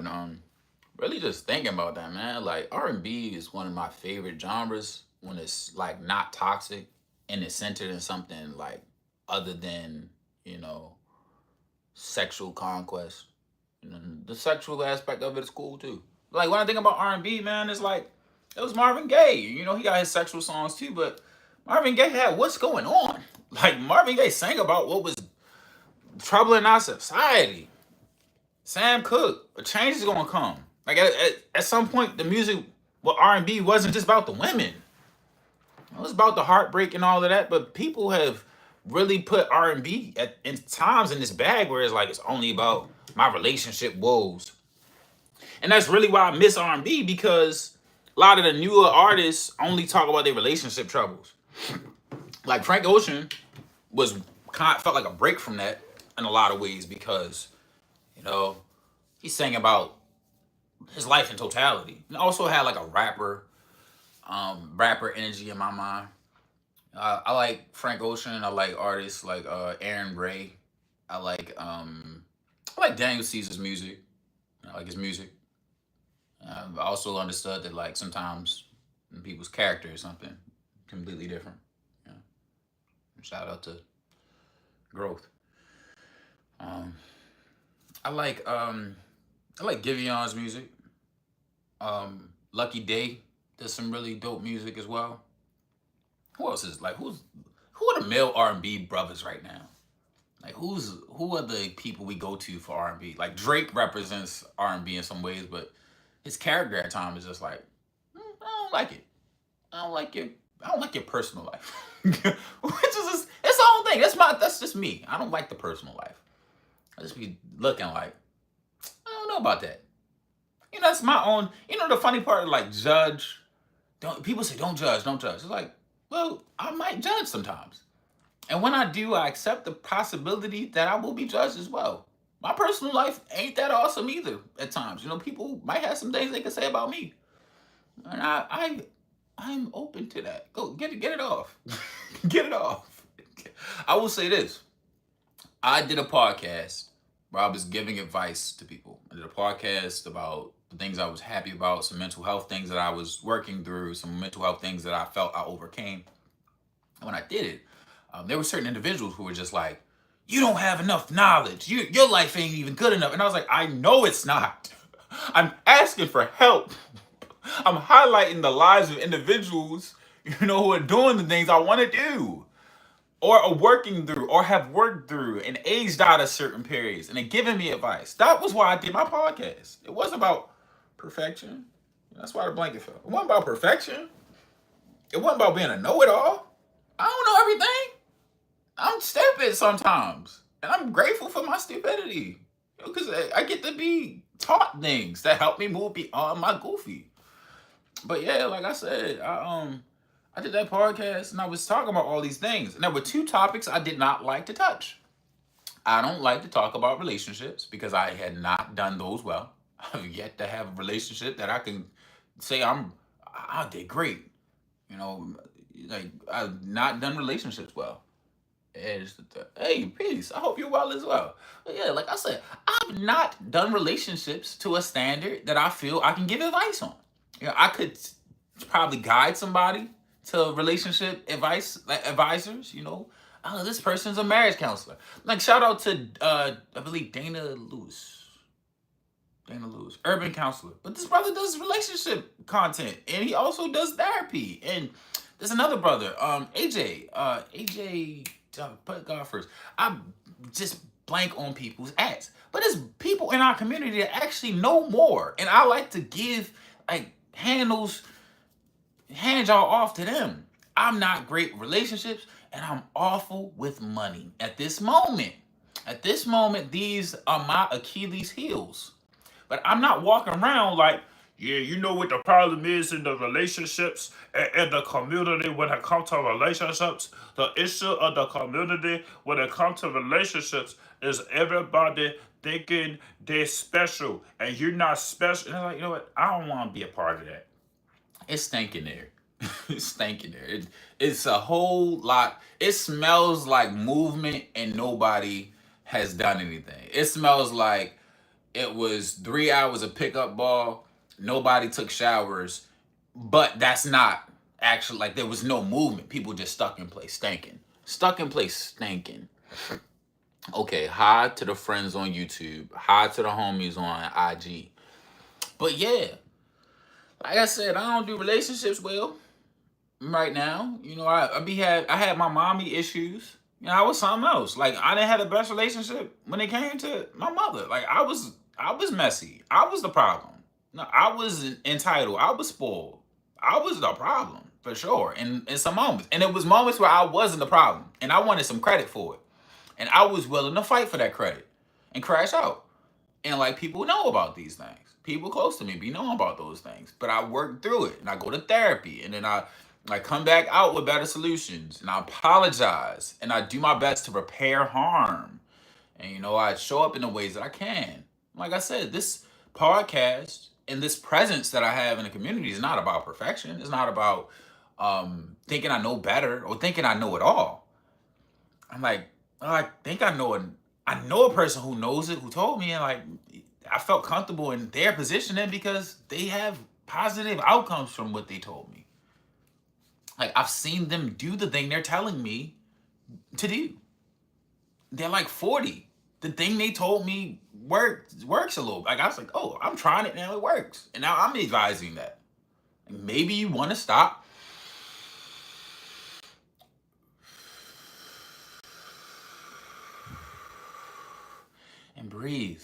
But really just thinking about that, man. Like R&B is one of my favorite genres when it's like not toxic and it's centered in something like other than you know sexual conquest. The sexual aspect of it is cool too. Like when I think about R&B, man, it's like it was Marvin Gaye. He got his sexual songs too, but Marvin Gaye had what's going on. Like Marvin Gaye sang about what was troubling our society. Sam Cooke, a change is gonna come. Like at some point, the music, well, R&B wasn't just about the women. It was about the heartbreak and all of that. But people have really put R&B at in times in this bag where it's like it's only about my relationship woes, and that's really why I miss R&B because a lot of the newer artists only talk about their relationship troubles. Like Frank Ocean was felt like a break from that in a lot of ways because you know he sang about his life in totality. And also had like a rapper energy in my mind. I like Frank Ocean. I like artists like Aaron Ray. I like um, I like Daniel Caesar's music. I like his music. I also understood that like sometimes people's character is something completely different. You know? Shout out to growth. Um, I like Givion's music. Lucky Day does some really dope music as well. Who else is like who are the male R&B brothers right now? Like who are the people we go to for R&B? Like Drake represents R&B in some ways, but his character at times is just like I don't like it. I don't like your I don't like your personal life. Which is just, it's the whole thing. That's just me. I don't like the personal life. I just be looking like I don't know about that. That's my own. The funny part, like judge. Don't people say don't judge, don't judge? It's like, well, I might judge sometimes, and when I do, I accept the possibility that I will be judged as well. My personal life ain't that awesome either. At times, people might have some things they can say about me, and I'm open to that. Go get it off, get it off. I will say this: I did a podcast where I was giving advice to people. I did a podcast about the things I was happy about, some mental health things that I was working through, some mental health things that I felt I overcame. And when I did it, there were certain individuals who were just like, "You don't have enough knowledge. Your life ain't even good enough." And I was like, "I know it's not. I'm asking for help. I'm highlighting the lives of individuals, who are doing the things I want to do." Or are working through or have worked through and aged out of certain periods and they're giving me advice. That was why I did my podcast. It wasn't about perfection. That's why the blanket fell. It wasn't about perfection. It wasn't about being a know-it-all. I don't know everything. I'm stupid sometimes. And I'm grateful for my stupidity. Because I get to be taught things that help me move beyond my goofy. But yeah, like I said, I did that podcast and I was talking about all these things. And there were two topics I did not like to touch. I don't like to talk about relationships because I had not done those well. I've yet to have a relationship that I can say I did great. You know, like I've not done relationships well. Hey, peace. I hope you're well as well. But yeah, like I said, I've not done relationships to a standard that I feel I can give advice on. I could probably guide somebody to relationship advice, like advisors. Oh, this person's a marriage counselor. Like shout out to I believe Dana Lewis, urban counselor. But this brother does relationship content, and he also does therapy. And there's another brother, AJ. Put God first. I just blank on people's acts, but there's people in our community that actually know more, and I like to give like hand y'all off to them. I'm not great with relationships, and I'm awful with money at this moment. At this moment, these are my Achilles heels. But I'm not walking around like, yeah, you know what the problem is in the relationships and the community when it comes to relationships? The issue of the community when it comes to relationships is everybody thinking they're special and you're not special. And I'm like, you know what? I don't want to be a part of that. It's stinking there. It's stinking there. It's a whole lot. It smells like movement and nobody has done anything. It smells like It was 3 hours of pickup ball. Nobody took showers, but that's not actually like there was no movement. People just stuck in place, stinking. Stuck in place, stinking. Okay, hi to the friends on YouTube. Hi to the homies on IG. But yeah, like I said, I don't do relationships well right now. You know, I had my mommy issues. You know, I was something else. Like I didn't have the best relationship when it came to my mother. Like I was messy. I was the problem. No, I was entitled. I was spoiled. I was the problem for sure. In some moments, and it was moments where I wasn't the problem, and I wanted some credit for it, and I was willing to fight for that credit and crash out. And like people know about these things. People close to me be knowing about those things. But I work through it and I go to therapy and then I come back out with better solutions and I apologize and I do my best to repair harm. And you know, I show up in the ways that I can. Like I said, this podcast and this presence that I have in the community is not about perfection. It's not about thinking I know better or thinking I know it all. I'm like, oh, I think I know a person who knows it, who told me, and like, I felt comfortable in their positioning because they have positive outcomes from what they told me. Like, I've seen them do the thing they're telling me to do. They're like 40. The thing they told me works a little. Like, I was like, oh, I'm trying it now, it works. And now I'm advising that. Like, maybe you want to stop. And breathe.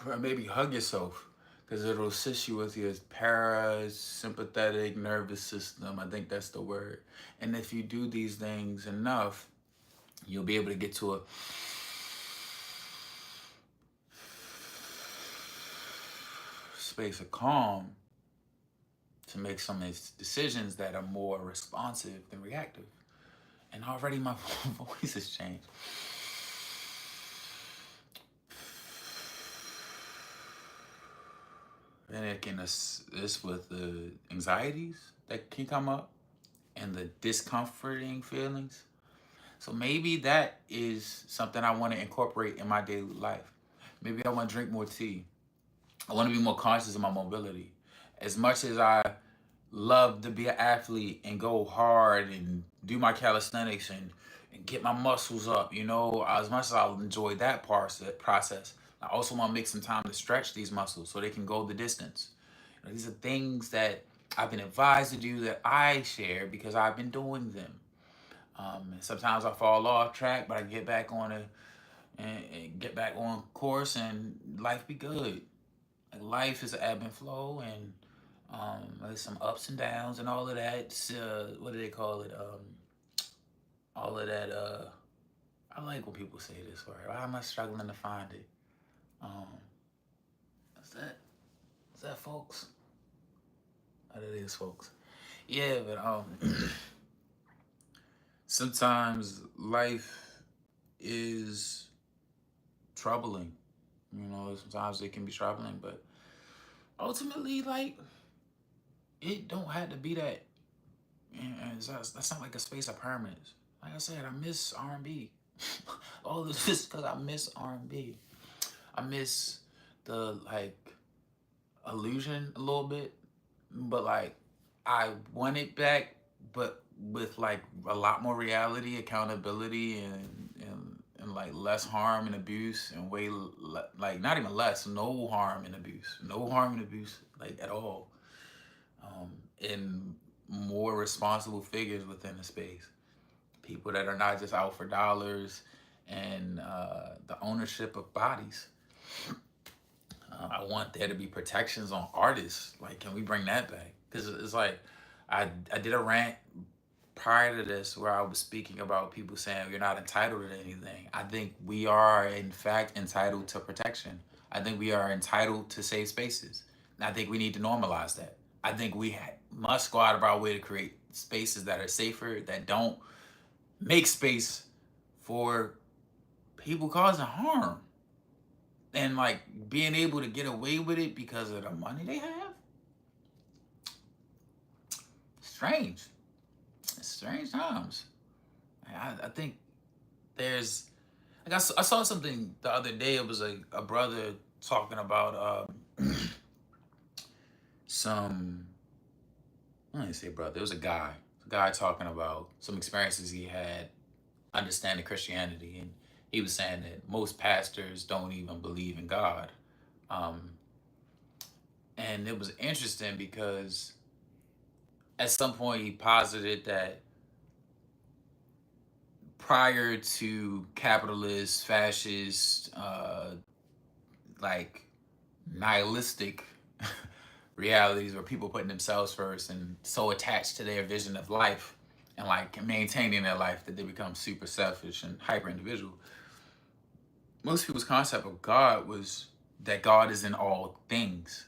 Or maybe hug yourself because it'll assist you with your parasympathetic nervous system. I think that's the word. And if you do these things enough, you'll be able to get to a space of calm to make some of these decisions that are more responsive than reactive. And already my voice has changed. And it can assist with the anxieties that can come up and the discomforting feelings. So maybe that is something I want to incorporate in my daily life. Maybe I want to drink more tea. I want to be more conscious of my mobility. As much as I love to be an athlete and go hard and do my calisthenics and get my muscles up, you know, as much as I enjoy that process, I also want to make some time to stretch these muscles so they can go the distance. You know, these are things that I've been advised to do that I share because I've been doing them. And sometimes I fall off track, but I get back on and get back on course, and life be good. Like life is an ebb and flow, and there's some ups and downs and all of that. What do they call it? All of that. I like when people say this word. Why am I struggling to find it? Um, is that is that folks? Oh, that is folks. Yeah, but sometimes life is troubling. You know, sometimes it can be troubling, but ultimately, like, it don't have to be that. And that's not like a space of permanence. Like I said, I miss R&B. All this is because I miss R&B. I miss the like illusion a little bit, but like I want it back, but with like a lot more reality, accountability, and like less harm and abuse, and like not even less, no harm and abuse, no harm and abuse like at all, and more responsible figures within the space, people that are not just out for dollars and the ownership of bodies. I want there to be protections on artists. Like, can we bring that back? Because it's like, I did a rant prior to this where I was speaking about people saying you're not entitled to anything. I think we are, in fact, entitled to protection. I think we are entitled to safe spaces. And I think we need to normalize that. I think we must go out of our way to create spaces that are safer, that don't make space for people causing harm and like being able to get away with it because of the money they have. Strange. It's strange times. I think there's like I saw something the other day. It was a brother talking about some, I didn't say brother, it was a guy talking about some experiences he had understanding Christianity, and he was saying that most pastors don't even believe in God. Um, and it was interesting because at some point he posited that prior to capitalist, fascist, like nihilistic realities where people putting themselves first and so attached to their vision of life and like maintaining their life that they become super selfish and hyper individual. Most people's concept of God was that God is in all things.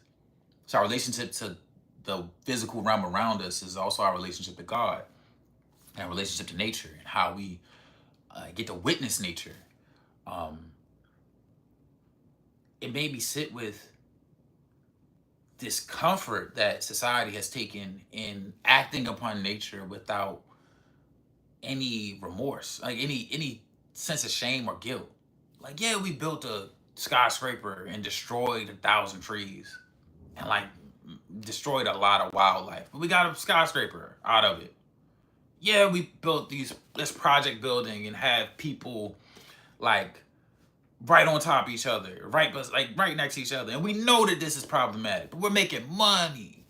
So our relationship to the physical realm around us is also our relationship to God and our relationship to nature and how we get to witness nature. Um, it made me sit with discomfort that society has taken in acting upon nature without any remorse, like any sense of shame or guilt. Like, yeah, we built a skyscraper and destroyed 1,000 trees and like destroyed a lot of wildlife, but we got a skyscraper out of it. Yeah, we built this project building and have people like right on top of each other, right next to each other, and we know that this is problematic, but we're making money.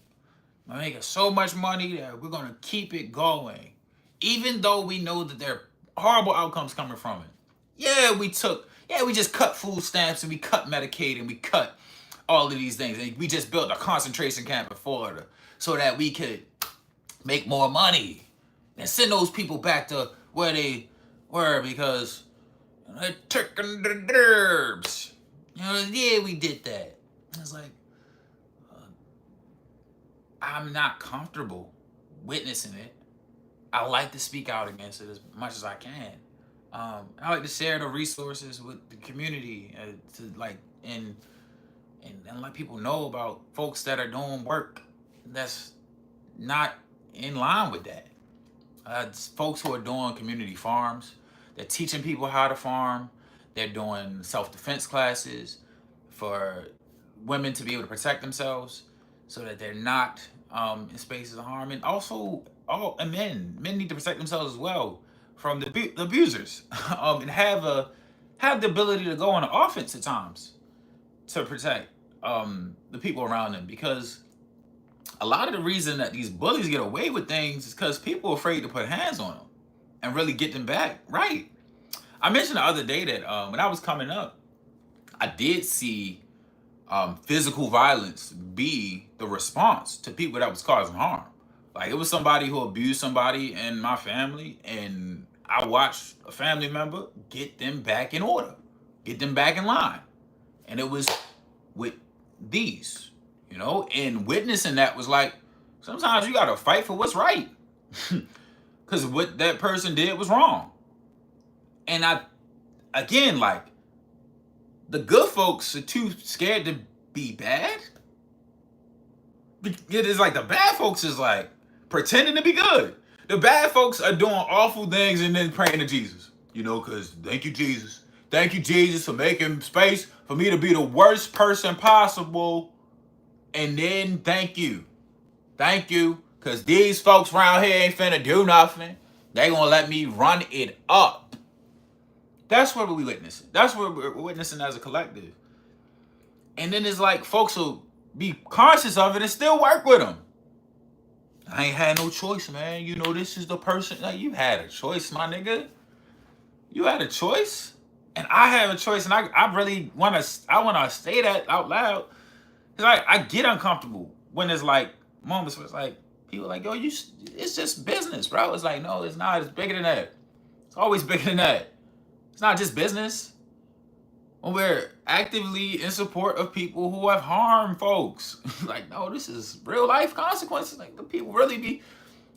We're making so much money that we're gonna keep it going, even though we know that there are horrible outcomes coming from it. We just cut food stamps and we cut Medicaid and we cut all of these things, and we just built a concentration camp in Florida so that we could make more money and send those people back to where they were because they're taking the derbs. Yeah, we did that. It's like, I'm not comfortable witnessing it. I like to speak out against it as much as I can. I like to share the resources with the community to like and let people know about folks that are doing work that's not in line with that. It's folks who are doing community farms. They're teaching people how to farm. They're doing self-defense classes for women to be able to protect themselves so that they're not in spaces of harm. And also, and men need to protect themselves as well from the abusers and have the ability to go on the offense at times to protect the people around them, because a lot of the reason that these bullies get away with things is because people are afraid to put hands on them and really get them back right. I mentioned the other day that when I was coming up, I did see physical violence be the response to people that was causing harm. Like, it was somebody who abused somebody in my family, and I watched a family member get them back in order, get them back in line. And it was with these, and witnessing that was like, sometimes you gotta fight for what's right. Because what that person did was wrong. And again, like, the good folks are too scared to be bad. It is like the bad folks is like pretending to be good. The bad folks are doing awful things and then praying to Jesus. Because thank you, Jesus. Thank you, Jesus, for making space for me to be the worst person possible. And then thank you. Thank you. Because these folks around here ain't finna do nothing. They gonna let me run it up. That's what we witnessing. That's what we're witnessing as a collective. And then it's like folks will be conscious of it and still work with them. I ain't had no choice, man. This is the person. Like, you had a choice, my nigga. You had a choice. And I have a choice. And I really want to say that out loud. Because I get uncomfortable when there's like moments where it's like, people are like, yo, it's just business, bro. It's like, no, it's not. It's bigger than that. It's always bigger than that. It's not just business. When we're actively in support of people who have harmed folks. Like, no, this is real life consequences. Like, the people really be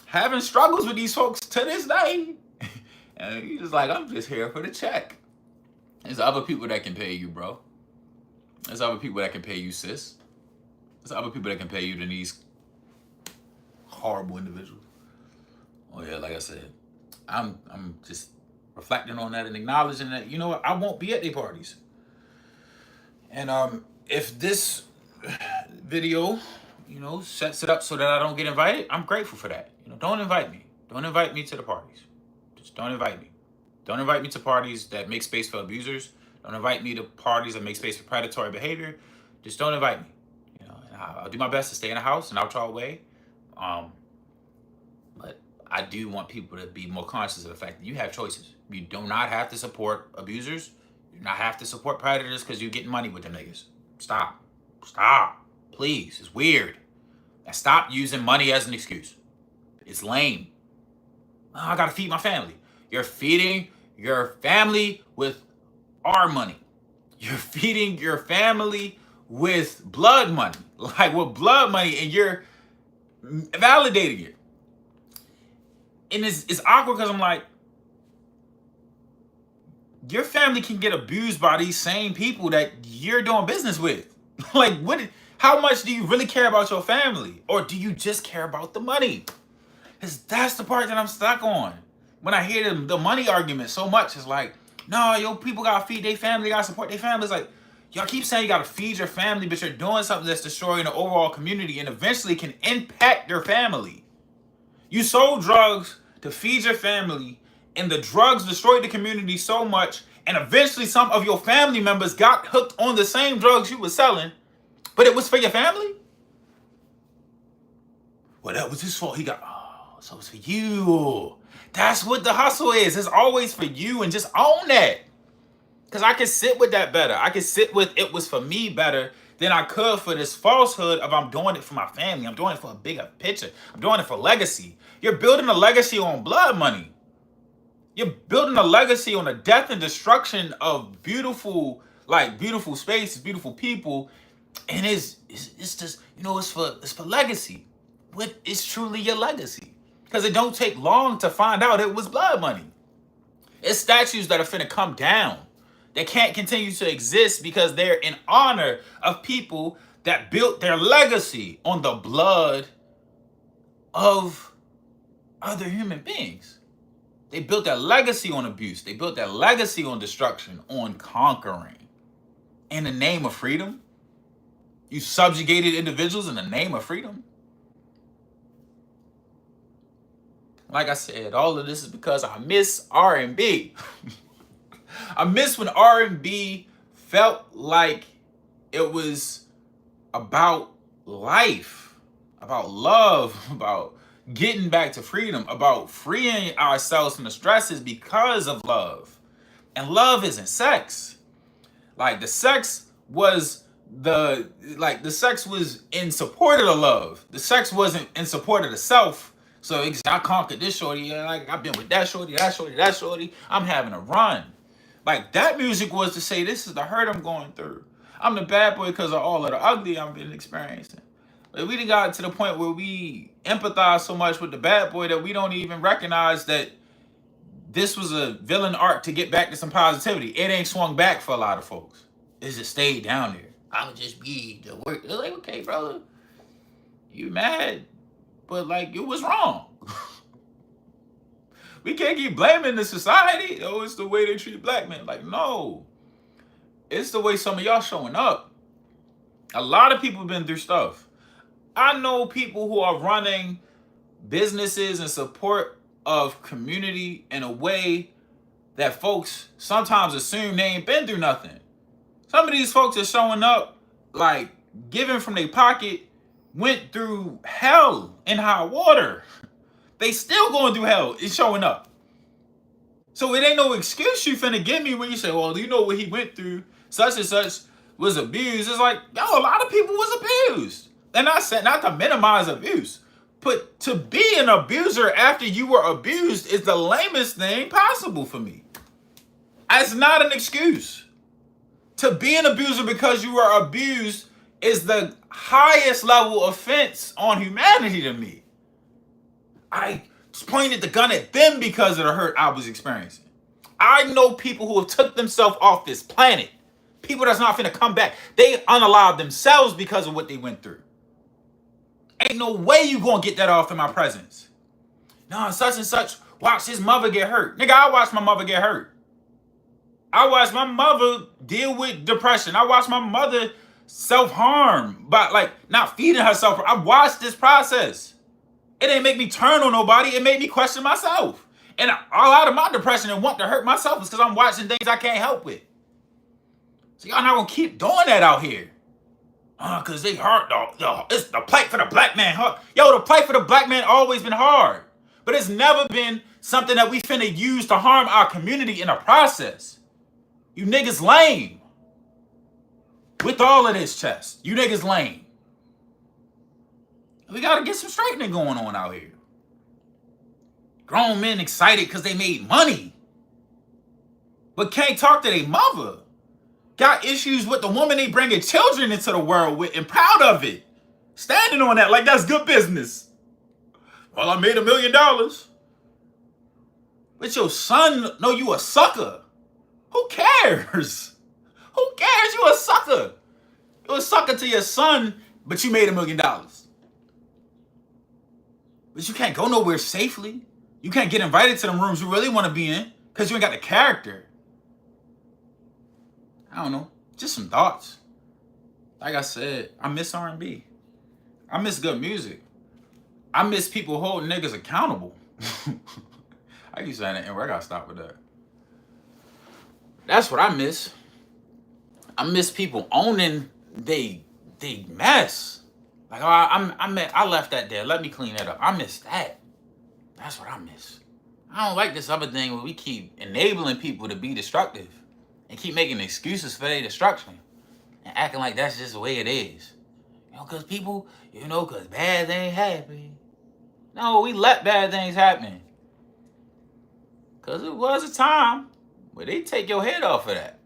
having struggles with these folks to this day. And you just like, I'm just here for the check. There's other people that can pay you, bro. There's other people that can pay you, sis. There's other people that can pay you than these horrible individuals. Oh yeah, like I said, I'm just reflecting on that and acknowledging that, you know what, I won't be at their parties. And if this video, you know, sets it up so that I don't get invited, I'm grateful for that. You know, don't invite me. Don't invite me to the parties. Just don't invite me. Don't invite me to parties that make space for abusers. Don't invite me to parties that make space for predatory behavior. Just don't invite me. You know, and I'll do my best to stay in the house and neutral way. But I do want people to be more conscious of the fact that you have choices. You do not have to support abusers. You do not have to support predators because you're getting money with them niggas. Stop. Stop. Please. It's weird. And stop using money as an excuse. It's lame. Oh, I gotta feed my family. You're feeding your family with our money. You're feeding your family with blood money. Like with blood money, and you're validating it. And it's awkward because I'm like, your family can get abused by these same people that you're doing business with. Like, how much do you really care about your family? Or do you just care about the money? Because that's the part that I'm stuck on. When I hear the money argument so much, it's like, no, yo, people gotta feed their family, gotta support their family. It's like, y'all keep saying you gotta feed your family, but you're doing something that's destroying the overall community and eventually can impact your family. You sold drugs to feed your family, and the drugs destroyed the community so much, and eventually some of your family members got hooked on the same drugs you were selling, but it was for your family? Well, that was his fault. He got, oh, so it's for you. That's what the hustle is. It's always for you, and just own that. Because I can sit with that better. I can sit with it was for me better than I could for this falsehood of I'm doing it for my family. I'm doing it for a bigger picture. I'm doing it for legacy. You're building a legacy on blood money. You're building a legacy on the death and destruction of beautiful spaces, beautiful people. And it's just, you know, it's for legacy. What is truly your legacy? Because it don't take long to find out it was blood money. It's statues that are finna come down. They can't continue to exist because they're in honor of people that built their legacy on the blood of other human beings. They built their legacy on abuse. They built their legacy on destruction, on conquering. In the name of freedom? You subjugated individuals in the name of freedom? Like I said, all of this is because I miss R&B. I miss when R&B felt like it was about life, about love, about getting back to freedom, about freeing ourselves from the stresses because of love. And love isn't sex. Like the sex was in support of the love. The sex wasn't in support of the self. So I conquered this shorty, like I've been with that shorty, that shorty, that shorty. I'm having a run. Like that music was to say, this is the hurt I'm going through. I'm the bad boy because of all of the ugly I've been experiencing. But we done got to the point where we empathize so much with the bad boy that we don't even recognize that this was a villain arc to get back to some positivity. It ain't swung back for a lot of folks. It just stayed down there. I would just be the work. It's like, okay, brother, you mad, but like it was wrong. We can't keep blaming the society. Oh, it's the way they treat black men. Like, no. It's the way some of y'all showing up. A lot of people have been through stuff. I know people who are running businesses in support of community in a way that folks sometimes assume they ain't been through nothing. Some of these folks are showing up like giving from their pocket, went through hell in high water. They still going through hell. It's showing up. So it ain't no excuse you finna give me when you say, well, you know what he went through, such and such was abused. It's like, yo, a lot of people was abused. And I said not to minimize abuse, but to be an abuser after you were abused is the lamest thing possible for me. It's not an excuse. To be an abuser because you were abused is the highest level offense on humanity to me. I just pointed the gun at them because of the hurt I was experiencing. I know people who have took themselves off this planet. People that's not finna come back. They unalived themselves because of what they went through. Ain't no way you gonna get that off in my presence. No, such and such watched his mother get hurt. Nigga, I watched my mother get hurt. I watched my mother deal with depression. I watched my mother self-harm by like not feeding herself. I watched this process. It didn't make me turn on nobody. It made me question myself. And a lot of my depression and want to hurt myself is because I'm watching things I can't help with. So y'all not gonna keep doing that out here. Cause they hard. It's the plight for the black man. Yo, the plight for the black man always been hard. But it's never been something that we finna use to harm our community in a process. You niggas lame. With all of this chest, you niggas lame. We gotta get some straightening going on out here. Grown men excited because they made money, but can't talk to their mother. Got issues with the woman they bringing children into the world with and proud of it. Standing on that like that's good business. Well, I made $1 million. But your son know you a sucker. Who cares? Who cares? You a sucker. You a sucker to your son, but you made $1 million. But you can't go nowhere safely. You can't get invited to them rooms you really want to be in because you ain't got the character. I don't know. Just some thoughts. Like I said, I miss R&B. I miss good music. I miss people holding niggas accountable. I keep saying that, and I gotta stop with that. That's what I miss. I miss people owning they mess. Like I left that there. Let me clean that up. I miss that. That's what I miss. I don't like this other thing where we keep enabling people to be destructive and keep making excuses for their destruction and acting like that's just the way it is. You know, because people, because bad things happen. No, we let bad things happen. Because it was a time where they take your head off of that.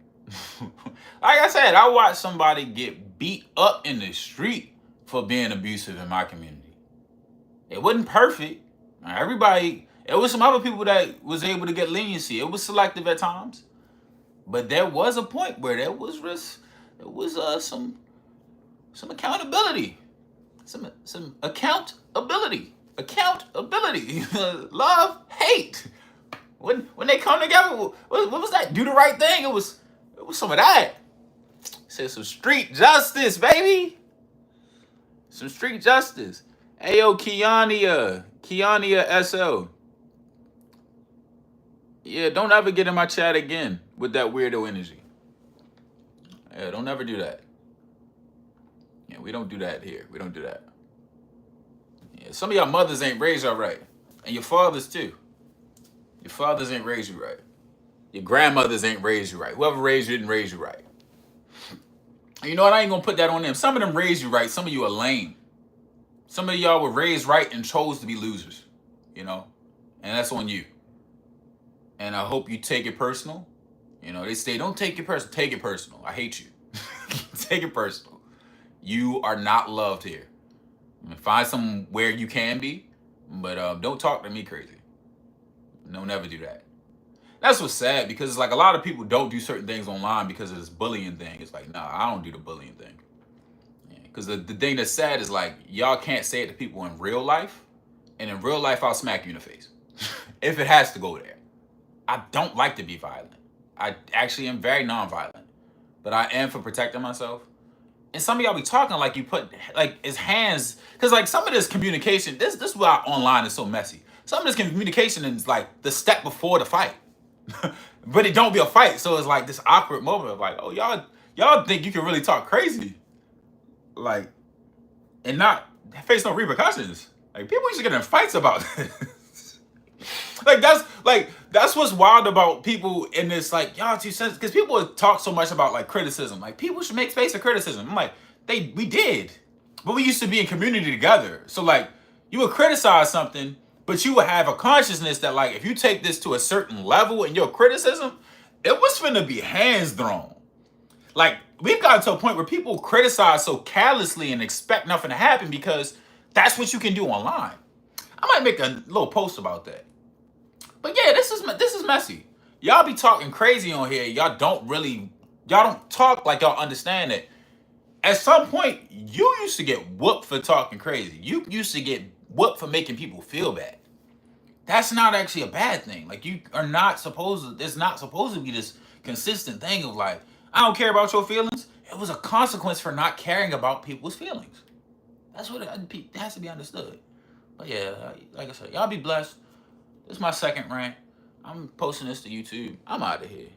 Like I said, I watched somebody get beat up in the street for being abusive in my community. It wasn't perfect. Everybody, it was some other people that was able to get leniency. It was selective at times. But there was a point where there was risk. There was some accountability. Some accountability. Accountability. Love, hate. When they come together, what was that? Do the right thing. It was some of that. It said some street justice, baby. Some street justice. Ayo, Kiania SL. Yeah, don't ever get in my chat again with that weirdo energy. Yeah, don't ever do that. Yeah, we don't do that here. We don't do that. Yeah, some of y'all mothers ain't raised y'all right. And your fathers too. Your fathers ain't raised you right. Your grandmothers ain't raised you right. Whoever raised you didn't raise you right. You know what? I ain't gonna put that on them. Some of them raised you right. Some of you are lame. Some of y'all were raised right and chose to be losers. And that's on you. And I hope you take it personal. They say, don't take it personal. Take it personal. I hate you. Take it personal. You are not loved here. Find somewhere you can be, but don't talk to me crazy. No, never do that. That's what's sad, because it's like a lot of people don't do certain things online because of this bullying thing. It's like, nah, I don't do the bullying thing. Because the thing that's sad is like, y'all can't say it to people in real life. And in real life, I'll smack you in the face. If it has to go there. I don't like to be violent. I actually am very non-violent. But I am for protecting myself. And some of y'all be talking like you put, like, his hands. Because, like, some of this communication, this is why online is so messy. Some of this communication is, like, the step before the fight. But it don't be a fight. So it's, like, this awkward moment of, like, oh, y'all think you can really talk crazy. Like, and not face no repercussions. Like, people used to get in fights about this. That's what's wild about people in this, like, y'all too sensitive. Because people talk so much about, like, criticism. Like, people should make space for criticism. I'm like, we did. But we used to be in community together. So, like, you would criticize something, but you would have a consciousness that, like, if you take this to a certain level in your criticism, it was finna be hands thrown. Like, we've gotten to a point where people criticize so callously and expect nothing to happen because that's what you can do online. I might make a little post about that. But yeah, this is messy. Y'all be talking crazy on here. Y'all don't talk like y'all understand it. At some point, you used to get whooped for talking crazy. You used to get whooped for making people feel bad. That's not actually a bad thing. Like, you are not supposed to, it's not supposed to be this consistent thing of like, I don't care about your feelings. It was a consequence for not caring about people's feelings. That's what it has to be understood. But yeah, like I said, y'all be blessed. This is my second rant. I'm posting this to YouTube. I'm out of here.